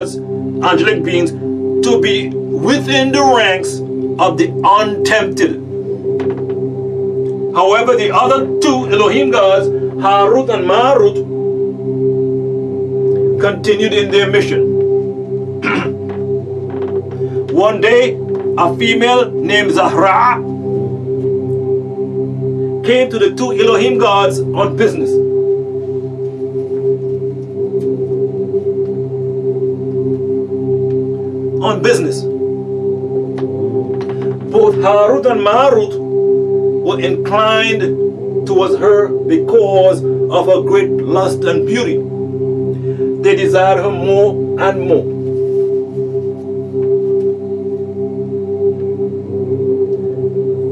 angelic beings to be within the ranks of the untempted. However, the other two Elohim gods, Harut and Marut, continued in their mission. One day, a female named Zahra came to the two Elohim gods on business. Both Harut and Marut were inclined towards her because of her great lust and beauty. They desired her more and more.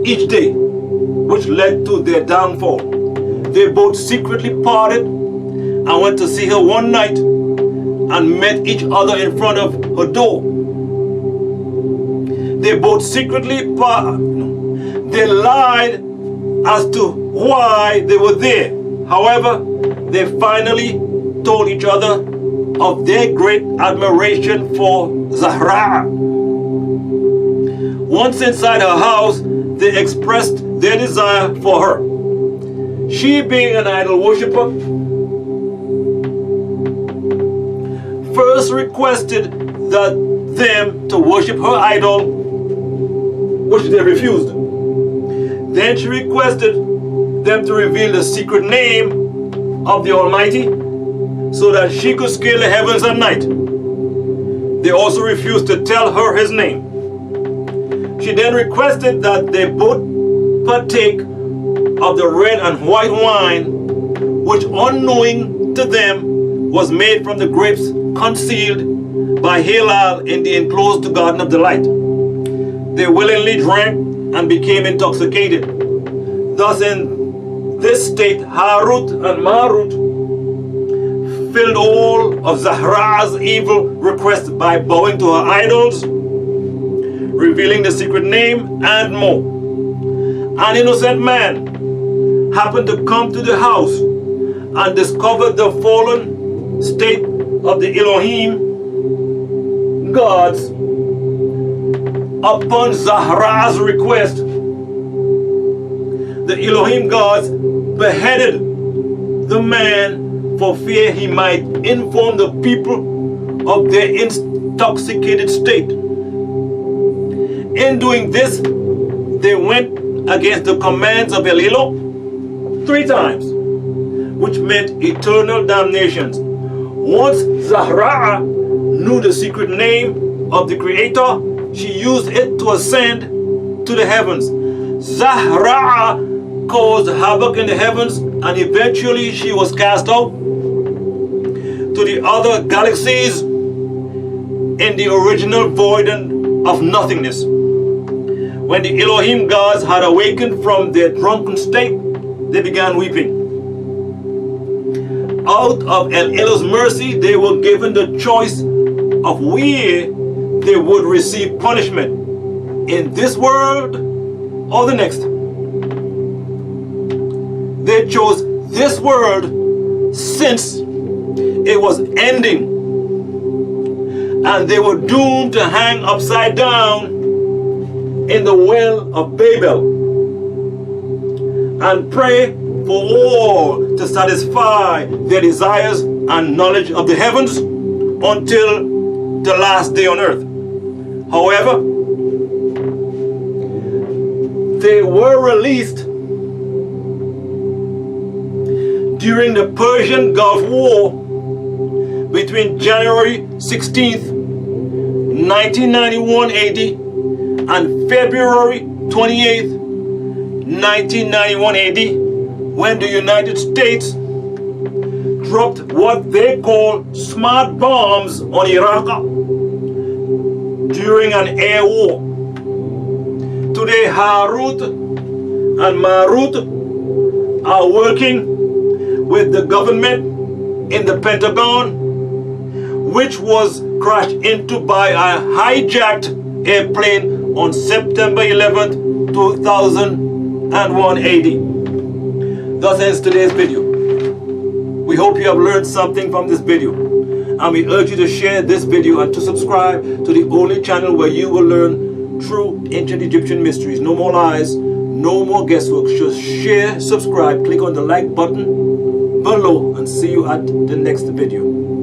Each day, which led to their downfall, they both secretly parted and went to see her one night and met each other in front of her door. They both secretly they lied as to why they were there. However, they finally told each other of their great admiration for Zahra. Once inside her house, they expressed their desire for her. She, being an idol worshiper, first requested them to worship her idol, which they refused. Then she requested them to reveal the secret name of the Almighty so that she could scale the heavens at night. They also refused to tell her his name. She then requested that they both partake of the red and white wine, which unknowing to them was made from the grapes concealed by Halal in the enclosed garden of delight. They willingly drank and became intoxicated. Thus in this state, Harut and Marut filled all of Zahra's evil requests by bowing to her idols, revealing the secret name, and more. An innocent man happened to come to the house and discovered the fallen state of the Elohim gods. Upon Zahra's request, the Elohim gods beheaded the man for fear he might inform the people of their intoxicated state. In doing this, they went against the commands of Elilo 3 times, which meant eternal damnations. Once Zahra knew the secret name of the Creator, she used it to ascend to the heavens. Zahra caused havoc in the heavens, and eventually she was cast out to the other galaxies in the original void of nothingness. When the Elohim gods had awakened from their drunken state, they began weeping. Out of Eloh's mercy, they were given the choice of where they would receive punishment, in this world or the next. They chose this world since it was ending, and they were doomed to hang upside down in the well of Babel and pray for all to satisfy their desires and knowledge of the heavens until the last day on earth. However, they were released during the Persian Gulf War between January 16th, 1991 AD and February 28th, 1991 AD, when the United States dropped what they call smart bombs on Iraq during an air war. Today, Harut and Marut are working with the government in the Pentagon, which was crashed into by a hijacked airplane on September 11th, 2001 AD. Thus ends today's video. We hope you have learned something from this video. And we urge you to share this video and to subscribe to the only channel where you will learn true ancient Egyptian mysteries. No more lies, no more guesswork. Just share, subscribe, click on the like button below, and see you at the next video.